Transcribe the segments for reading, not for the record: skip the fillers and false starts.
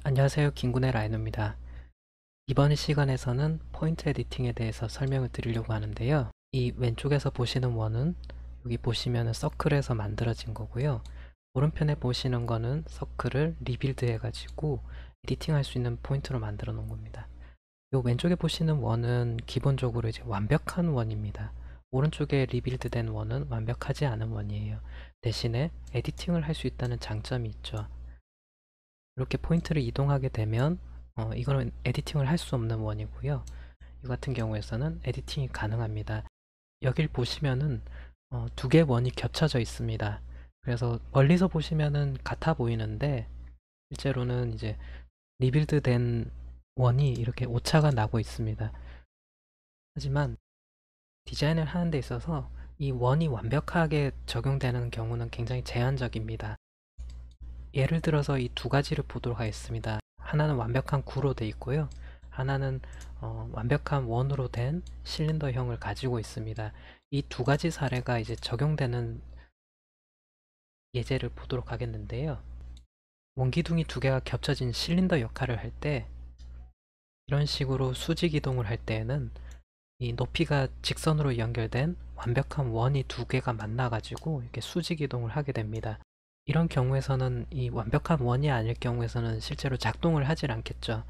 안녕하세요. 김군의 라이노입니다. 이번 시간에서는 포인트 에디팅에 대해서 설명을 드리려고 하는데요. 이 왼쪽에서 보시는 원은 여기 보시면 서클에서 만들어진 거고요. 오른편에 보시는 거는 서클을 리빌드 해가지고 에디팅할 수 있는 포인트로 만들어 놓은 겁니다. 요 왼쪽에 보시는 원은 기본적으로 이제 완벽한 원입니다. 오른쪽에 리빌드된 원은 완벽하지 않은 원이에요. 대신에 에디팅을 할 수 있다는 장점이 있죠. 이렇게 포인트를 이동하게 되면 이거는 에디팅을 할 수 없는 원이고요. 이 같은 경우에서는 에디팅이 가능합니다. 여길 보시면은 두 개의 원이 겹쳐져 있습니다. 그래서 멀리서 보시면은 같아 보이는데 실제로는 이제 리빌드 된 원이 이렇게 오차가 나고 있습니다. 하지만 디자인을 하는 데 있어서 이 원이 완벽하게 적용되는 경우는 굉장히 제한적입니다. 예를 들어서 이 두 가지를 보도록 하겠습니다. 하나는 완벽한 구로 되어 있고요. 하나는 완벽한 원으로 된 실린더형을 가지고 있습니다. 이 두 가지 사례가 이제 적용되는 예제를 보도록 하겠는데요. 원기둥이 두 개가 겹쳐진 실린더 역할을 할 때 이런 식으로 수직 이동을 할 때에는 이 높이가 직선으로 연결된 완벽한 원이 두 개가 만나가지고 이렇게 수직 이동을 하게 됩니다. 이런 경우에서는 이 완벽한 원이 아닐 경우에서는 실제로 작동을 하질 않겠죠.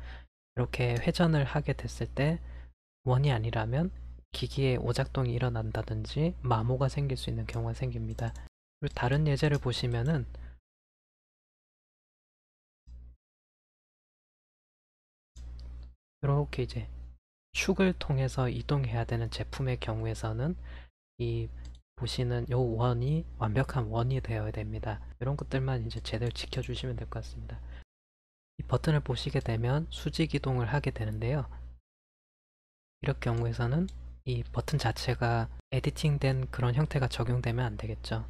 이렇게 회전을 하게 됐을 때 원이 아니라면 기기에 오작동이 일어난다든지 마모가 생길 수 있는 경우가 생깁니다. 그리고 다른 예제를 보시면은 이렇게 이제 축을 통해서 이동해야 되는 제품의 경우에서는 이 보시는 요 원이 완벽한 원이 되어야 됩니다. 이런 것들만 이제 제대로 지켜주시면 될 것 같습니다. 이 버튼을 보시게 되면 수직 이동을 하게 되는데요. 이럴 경우에서는 이 버튼 자체가 에디팅된 그런 형태가 적용되면 안 되겠죠.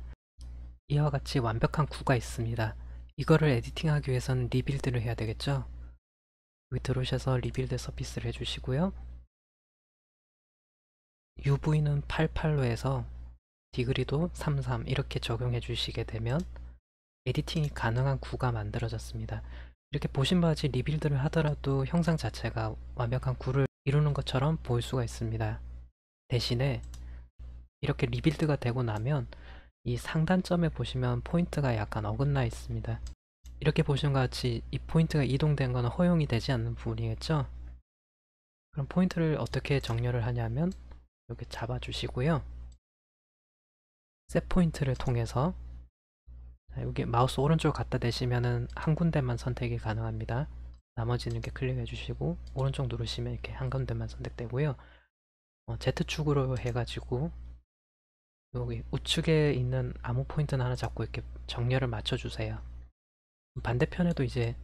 이와 같이 완벽한 구가 있습니다. 이거를 에디팅하기 위해서는 리빌드를 해야 되겠죠. 여기 들어오셔서 리빌드 서비스를 해주시고요. UV는 88로 해서 디그리도 33 이렇게 적용해 주시게 되면 에디팅이 가능한 구가 만들어졌습니다. 이렇게 보신 바와 같이 리빌드를 하더라도 형상 자체가 완벽한 구를 이루는 것처럼 보일 수가 있습니다. 대신에 이렇게 리빌드가 되고 나면 이 상단점에 보시면 포인트가 약간 어긋나 있습니다. 이렇게 보시는 것 같이 이 포인트가 이동된 것은 허용이 되지 않는 부분이겠죠. 그럼 포인트를 어떻게 정렬을 하냐면 이렇게 잡아 주시고요. 셋 포인트를 통해서 여기 마우스 오른쪽 갖다 대시면은 한 군데만 선택이 가능합니다. 나머지는 이렇게 클릭해 주시고 오른쪽 누르시면 이렇게 한 군데만 선택되고요. Z축으로 해가지고 여기 우측에 있는 아무 포인트나 하나 잡고 이렇게 정렬을 맞춰주세요. 반대편에도 이제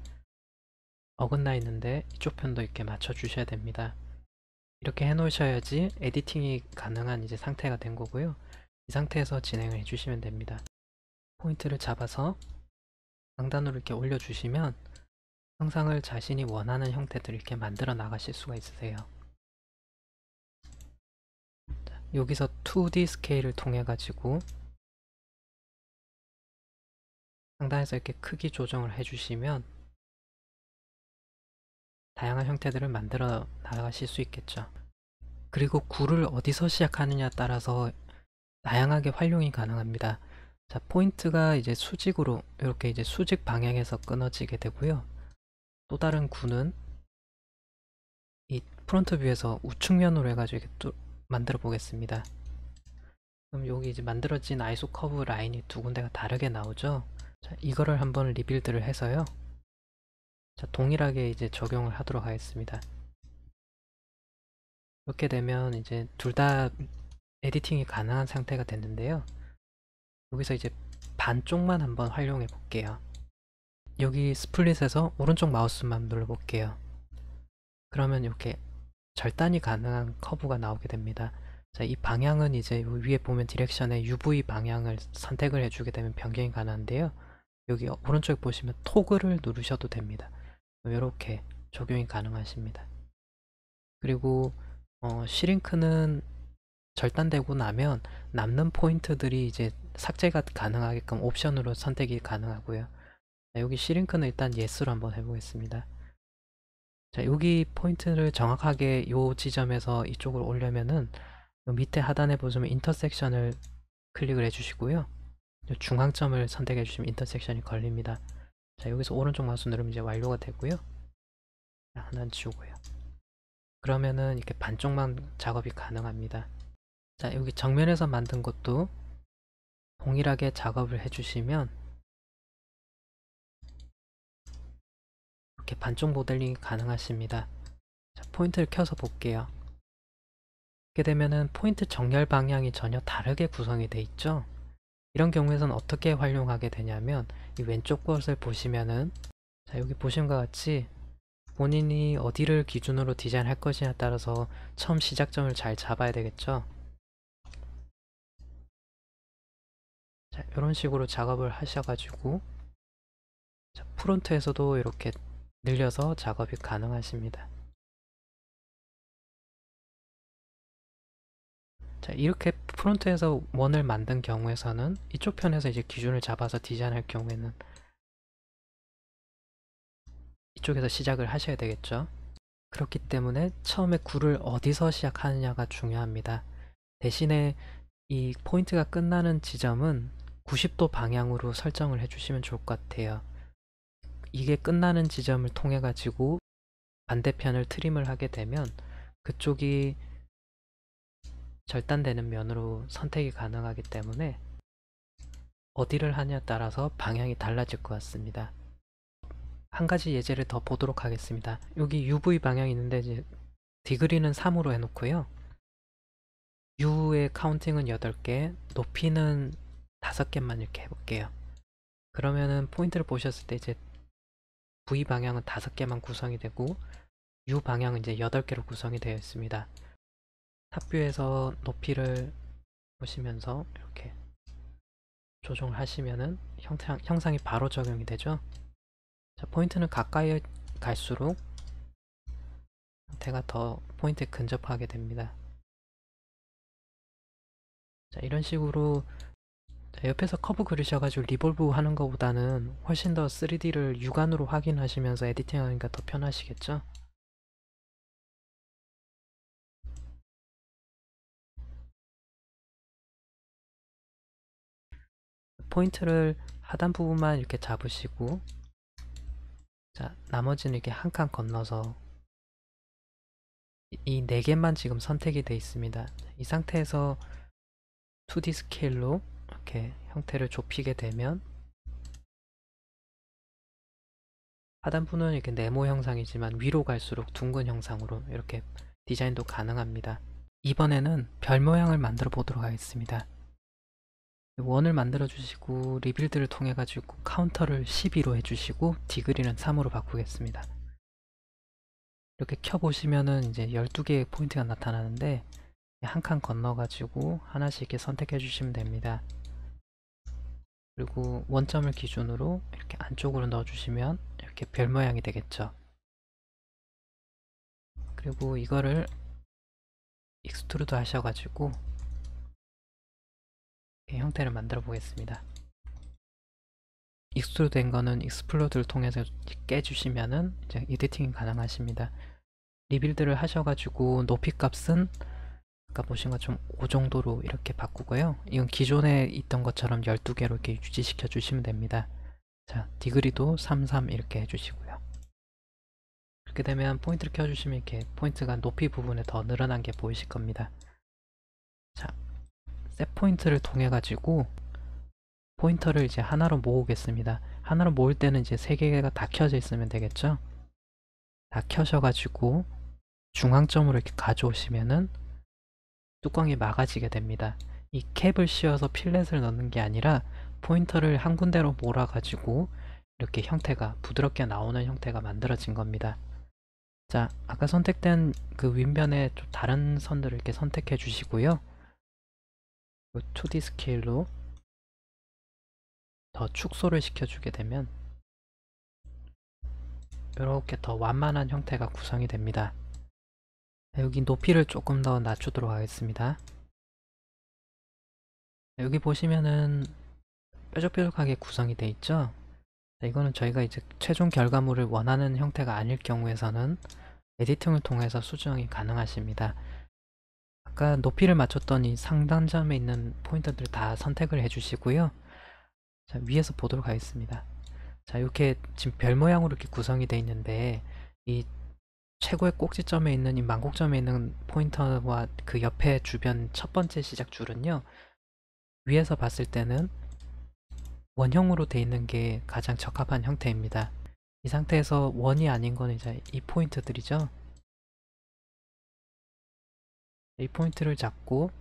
어긋나 있는데 이쪽 편도 이렇게 맞춰주셔야 됩니다. 이렇게 해놓으셔야지 에디팅이 가능한 이제 상태가 된 거고요. 이 상태에서 진행을 해주시면 됩니다. 포인트를 잡아서 상단으로 이렇게 올려주시면 형상을 자신이 원하는 형태들을 이렇게 만들어 나가실 수가 있으세요. 자, 여기서 2D 스케일을 통해 가지고 상단에서 이렇게 크기 조정을 해주시면 다양한 형태들을 만들어 나가실 수 있겠죠. 그리고 구를 어디서 시작하느냐에 따라서 다양하게 활용이 가능합니다. 자, 포인트가 이제 수직으로 이렇게 이제 수직 방향에서 끊어지게 되고요. 또 다른 구는 이 프론트 뷰에서 우측면으로 해가지고 이렇게 또 만들어 보겠습니다. 그럼 여기 이제 만들어진 아이소 커브 라인이 두 군데가 다르게 나오죠. 자, 이거를 한번 리빌드를 해서요. 자, 동일하게 이제 적용을 하도록 하겠습니다. 이렇게 되면 이제 둘 다 에디팅이 가능한 상태가 됐는데요. 여기서 이제 반쪽만 한번 활용해 볼게요. 여기 스플릿에서 오른쪽 마우스만 눌러 볼게요. 그러면 이렇게 절단이 가능한 커브가 나오게 됩니다. 자, 이 방향은 이제 위에 보면 디렉션에 UV 방향을 선택을 해주게 되면 변경이 가능한데요. 여기 오른쪽에 보시면 토글을 누르셔도 됩니다. 이렇게 적용이 가능하십니다. 그리고 슈링크는 절단되고 나면 남는 포인트들이 이제 삭제가 가능하게끔 옵션으로 선택이 가능하고요. 자, 여기 시링크는 일단 예스로 한번 해보겠습니다. 자, 여기 포인트를 정확하게 요 지점에서 이쪽으로 오려면은 요 밑에 하단에 보시면 인터섹션을 클릭을 해주시고요. 요 중앙점을 선택해 주시면 인터섹션이 걸립니다. 자, 여기서 오른쪽 마우스 누르면 이제 완료가 되고요. 자, 하나는 지우고요. 그러면은 이렇게 반쪽만 작업이 가능합니다. 자, 여기 정면에서 만든 것도 동일하게 작업을 해주시면 이렇게 반쪽 모델링이 가능하십니다. 자, 포인트를 켜서 볼게요. 이렇게 되면은 포인트 정렬 방향이 전혀 다르게 구성이 되어 있죠. 이런 경우에서는 어떻게 활용하게 되냐면 이 왼쪽 것을 보시면은, 자, 여기 보신 것 같이 본인이 어디를 기준으로 디자인할 것이냐에 따라서 처음 시작점을 잘 잡아야 되겠죠. 자, 이런 식으로 작업을 하셔가지고, 자, 프론트에서도 이렇게 늘려서 작업이 가능하십니다. 자, 이렇게 프론트에서 원을 만든 경우에서는 이쪽 편에서 이제 기준을 잡아서 디자인할 경우에는 이쪽에서 시작을 하셔야 되겠죠. 그렇기 때문에 처음에 굴을 어디서 시작하느냐가 중요합니다. 대신에 이 포인트가 끝나는 지점은 90도 방향으로 설정을 해주시면 좋을 것 같아요. 이게 끝나는 지점을 통해 가지고 반대편을 트림을 하게 되면 그쪽이 절단되는 면으로 선택이 가능하기 때문에 어디를 하냐에 따라서 방향이 달라질 것 같습니다. 한 가지 예제를 더 보도록 하겠습니다. 여기 UV 방향이 있는데 이제 디그리는 3으로 해놓고요. U의 카운팅은 8개, 높이는 5개만 이렇게 해볼게요. 그러면은 포인트를 보셨을 때 이제 V 방향은 5개만 구성이 되고 U 방향은 이제 8개로 구성이 되어 있습니다. 탑뷰에서 높이를 보시면서 이렇게 조정을 하시면은 형상이 바로 적용이 되죠. 자, 포인트는 가까이 갈수록 형태가 더 포인트에 근접하게 됩니다. 자, 이런 식으로 옆에서 커브 그리셔가지고 리볼브 하는 것보다는 훨씬 더 3D를 육안으로 확인하시면서 에디팅 하니까 더 편하시겠죠? 포인트를 하단 부분만 이렇게 잡으시고, 자, 나머지는 이렇게 한 칸 건너서 이 4개만 지금 선택이 되어 있습니다. 이 상태에서 2D 스케일로 이렇게 형태를 좁히게 되면 하단부는 이렇게 네모 형상이지만 위로 갈수록 둥근 형상으로 이렇게 디자인도 가능합니다. 이번에는 별 모양을 만들어 보도록 하겠습니다. 원을 만들어 주시고 리빌드를 통해 가지고 카운터를 12로 해주시고 디그리는 3으로 바꾸겠습니다. 이렇게 켜보시면은 이제 12개의 포인트가 나타나는데 한 칸 건너 가지고 하나씩 이렇게 선택해 주시면 됩니다. 그리고 원점을 기준으로 이렇게 안쪽으로 넣어 주시면 이렇게 별 모양이 되겠죠. 그리고 이거를 익스트루드 하셔가지고 형태를 만들어 보겠습니다. 익스트루드 된 거는 익스플로드를 통해서 깨주시면은 이제 에디팅이 가능하십니다. 리빌드를 하셔가지고 높이 값은 아까 보신 것처럼 5 정도로 이렇게 바꾸고요. 이건 기존에 있던 것처럼 12개로 이렇게 유지시켜 주시면 됩니다. 자, 디그리도 33 이렇게 해주시고요. 그렇게 되면 포인트를 켜주시면 이렇게 포인트가 높이 부분에 더 늘어난 게 보이실 겁니다. 자, 셋 포인트를 통해 가지고 포인터를 이제 하나로 모으겠습니다. 하나로 모을 때는 이제 3개가 다 켜져 있으면 되겠죠? 다 켜셔가지고 중앙점으로 이렇게 가져오시면은 뚜껑이 막아지게 됩니다. 이 캡을 씌워서 필렛을 넣는 게 아니라 포인터를 한 군데로 몰아가지고 이렇게 형태가 부드럽게 나오는 형태가 만들어진 겁니다. 자, 아까 선택된 그 윗면에 좀 다른 선들을 이렇게 선택해 주시고요. 2D 스케일로 더 축소를 시켜주게 되면 이렇게 더 완만한 형태가 구성이 됩니다. 여기 높이를 조금 더 낮추도록 하겠습니다. 여기 보시면은 뾰족뾰족하게 구성이 되어 있죠? 이거는 저희가 이제 최종 결과물을 원하는 형태가 아닐 경우에서는 에디팅을 통해서 수정이 가능하십니다. 아까 높이를 맞췄던 이 상단점에 있는 포인트들 다 선택을 해주시고요. 자, 위에서 보도록 하겠습니다. 자, 이렇게 지금 별 모양으로 이렇게 구성이 되어 있는데, 이 최고의 꼭지점에 있는 이 만곡점에 있는 포인터와 그 옆에 주변 첫 번째 시작 줄은요, 위에서 봤을 때는 원형으로 되어 있는 게 가장 적합한 형태입니다. 이 상태에서 원이 아닌 거는 이제 이 포인트들이죠. 이 포인트를 잡고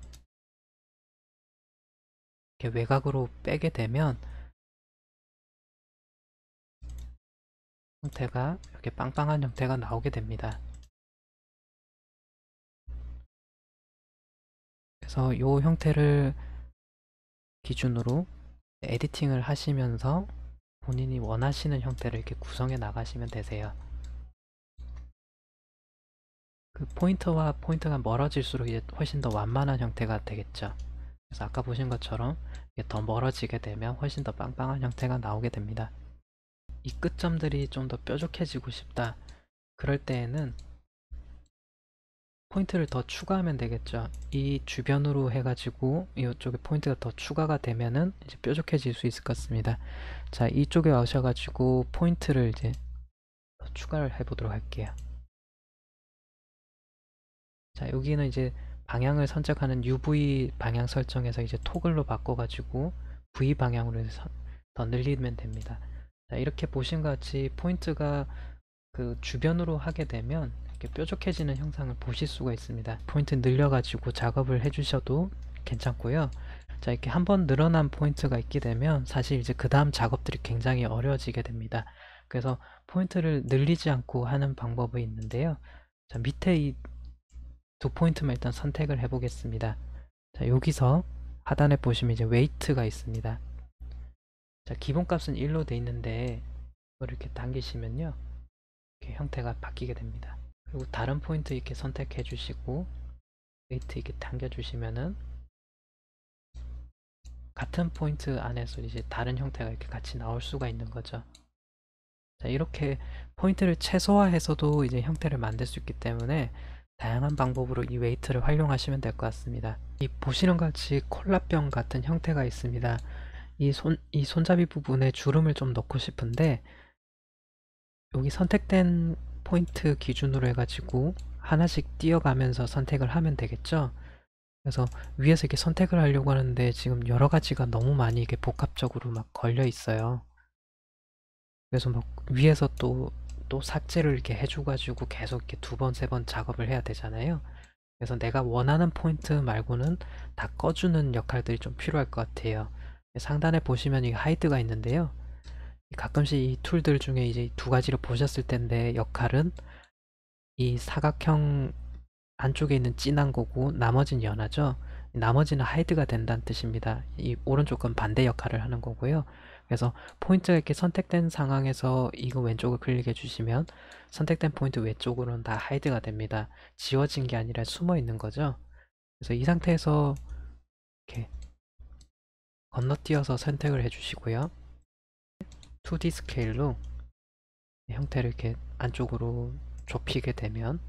이렇게 외곽으로 빼게 되면 형태가 이렇게 빵빵한 형태가 나오게 됩니다. 그래서 이 형태를 기준으로 에디팅을 하시면서 본인이 원하시는 형태를 이렇게 구성해 나가시면 되세요. 그 포인트와 포인트가 멀어질수록 이제 훨씬 더 완만한 형태가 되겠죠. 그래서 아까 보신 것처럼 이게 더 멀어지게 되면 훨씬 더 빵빵한 형태가 나오게 됩니다. 이 끝점들이 좀 더 뾰족해지고 싶다. 그럴 때에는 포인트를 더 추가하면 되겠죠. 이 주변으로 해가지고 이쪽에 포인트가 더 추가가 되면은 이제 뾰족해질 수 있을 것 같습니다. 자, 이쪽에 오셔가지고 포인트를 이제 더 추가를 해보도록 할게요. 자, 여기는 이제 방향을 선택하는 UV 방향 설정에서 이제 토글로 바꿔가지고 V 방향으로 해서 더 늘리면 됩니다. 자, 이렇게 보신 것 같이 포인트가 그 주변으로 하게 되면 이렇게 뾰족해지는 형상을 보실 수가 있습니다. 포인트 늘려가지고 작업을 해주셔도 괜찮고요. 자, 이렇게 한번 늘어난 포인트가 있게 되면 사실 이제 그 다음 작업들이 굉장히 어려워지게 됩니다. 그래서 포인트를 늘리지 않고 하는 방법이 있는데요. 자, 밑에 이 두 포인트만 일단 선택을 해 보겠습니다. 자, 여기서 하단에 보시면 이제 웨이트가 있습니다. 자, 기본값은 1로 돼 있는데 이걸 이렇게 당기시면요, 이렇게 형태가 바뀌게 됩니다. 그리고 다른 포인트 이렇게 선택해 주시고 웨이트 이렇게 당겨 주시면은 같은 포인트 안에서 이제 다른 형태가 이렇게 같이 나올 수가 있는 거죠. 자, 이렇게 포인트를 최소화해서도 이제 형태를 만들 수 있기 때문에 다양한 방법으로 이 웨이트를 활용하시면 될 것 같습니다. 이 보시는 것 같이 콜라병 같은 형태가 있습니다. 이 손잡이 부분에 주름을 좀 넣고 싶은데, 여기 선택된 포인트 기준으로 해가지고 하나씩 띄어가면서 선택을 하면 되겠죠. 그래서 위에서 이렇게 선택을 하려고 하는데 지금 여러 가지가 너무 많이 이게 복합적으로 막 걸려 있어요. 그래서 막 위에서 또 삭제를 이렇게 해줘가지고 계속 이렇게 두 번, 세 번 작업을 해야 되잖아요. 그래서 내가 원하는 포인트 말고는 다 꺼주는 역할들이 좀 필요할 것 같아요. 상단에 보시면 이 하이드가 있는데요. 가끔씩 이 툴들 중에 이제 두 가지를 보셨을 텐데, 역할은 이 사각형 안쪽에 있는 진한 거고 나머지는 연하죠. 나머지는 하이드가 된다는 뜻입니다. 이 오른쪽 건 반대 역할을 하는 거고요. 그래서 포인트가 이렇게 선택된 상황에서 이거 왼쪽을 클릭해 주시면 선택된 포인트 왼쪽으로는 다 하이드가 됩니다. 지워진 게 아니라 숨어 있는 거죠. 그래서 이 상태에서 이렇게 건너뛰어서 선택을 해 주시고요. 2D 스케일로 형태를 이렇게 안쪽으로 좁히게 되면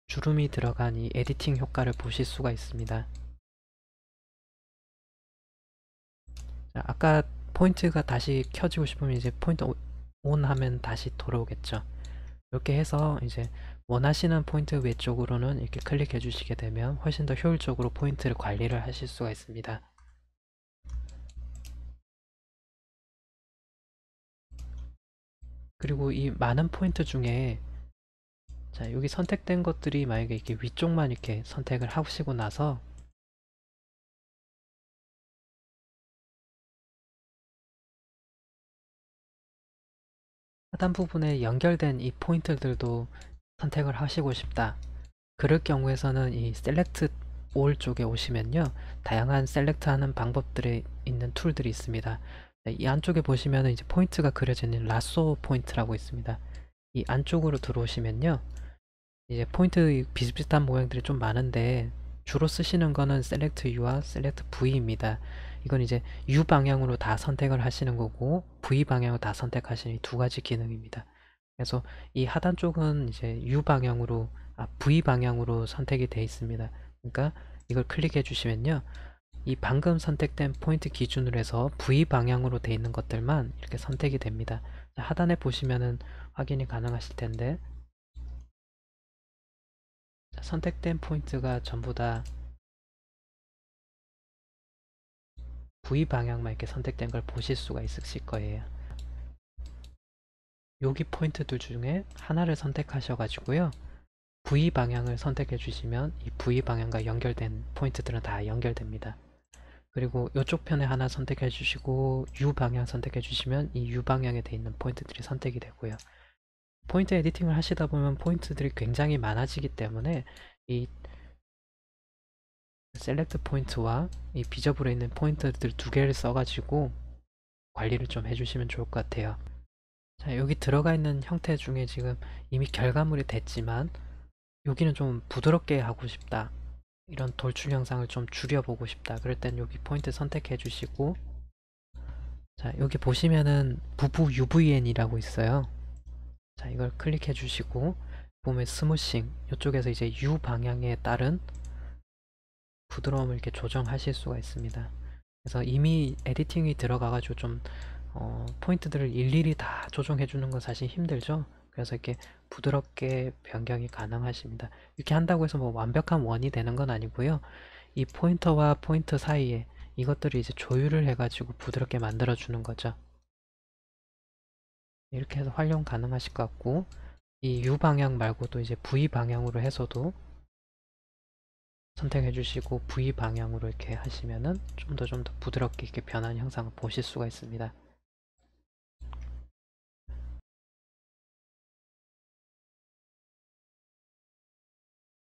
주름이 들어간 이 에디팅 효과를 보실 수가 있습니다. 자, 아까 포인트가 다시 켜지고 싶으면 이제 포인트 온 하면 다시 돌아오겠죠. 이렇게 해서 이제 원하시는 포인트 외쪽으로는 이렇게 클릭해 주시게 되면 훨씬 더 효율적으로 포인트를 관리를 하실 수가 있습니다. 그리고 이 많은 포인트 중에, 자, 여기 선택된 것들이 만약에 이렇게 위쪽만 이렇게 선택을 하시고 나서 하단 부분에 연결된 이 포인트들도 선택을 하시고 싶다. 그럴 경우에서는 이 셀렉트 올 쪽에 오시면요, 다양한 셀렉트 하는 방법들이 있는 툴들이 있습니다. 이 안쪽에 보시면 이제 포인트가 그려져 있는 라쏘 포인트라고 있습니다. 이 안쪽으로 들어오시면요, 이제 포인트 비슷비슷한 모양들이 좀 많은데 주로 쓰시는 거는 셀렉트 U와 셀렉트 V입니다. 이건 이제 U 방향으로 다 선택을 하시는 거고 V 방향으로 다 선택하시는 이 두 가지 기능입니다. 그래서 이 하단 쪽은 이제 U 방향으로 V 방향으로 선택이 되어 있습니다. 그러니까 이걸 클릭해 주시면요. 이 방금 선택된 포인트 기준으로 해서 V 방향으로 되어 있는 것들만 이렇게 선택이 됩니다. 하단에 보시면은 확인이 가능하실 텐데 선택된 포인트가 전부 다 V 방향만 이렇게 선택된 걸 보실 수가 있으실 거예요. 여기 포인트들 중에 하나를 선택하셔 가지고요. V 방향을 선택해 주시면 이 V 방향과 연결된 포인트들은 다 연결됩니다. 그리고 이쪽 편에 하나 선택해 주시고 U 방향 선택해 주시면 이 U 방향에 돼 있는 포인트들이 선택이 되고요. 포인트 에디팅을 하시다 보면 포인트들이 굉장히 많아지기 때문에 이 셀렉트 포인트와 이 비저블에 있는 포인트들 두 개를 써가지고 관리를 좀 해주시면 좋을 것 같아요. 자, 여기 들어가 있는 형태 중에 지금 이미 결과물이 됐지만 여기는 좀 부드럽게 하고 싶다, 이런 돌출 형상을 좀 줄여보고 싶다, 그럴 땐 여기 포인트 선택해 주시고, 자, 여기 보시면은 부부 UVN이라고 있어요. 자, 이걸 클릭해 주시고 보면 스무싱, 이쪽에서 이제 U 방향에 따른 부드러움을 이렇게 조정하실 수가 있습니다. 그래서 이미 에디팅이 들어가가지고 좀 포인트들을 일일이 다 조정해 주는 건 사실 힘들죠. 그래서 이렇게 부드럽게 변경이 가능하십니다. 이렇게 한다고 해서 뭐 완벽한 원이 되는 건 아니고요. 이 포인터와 포인터 사이에 이것들을 이제 조율을 해가지고 부드럽게 만들어 주는 거죠. 이렇게 해서 활용 가능하실 것 같고, 이 U 방향 말고도 이제 V 방향으로 해서도 선택해 주시고 V 방향으로 이렇게 하시면은 좀 더 부드럽게 이렇게 변한 형상을 보실 수가 있습니다.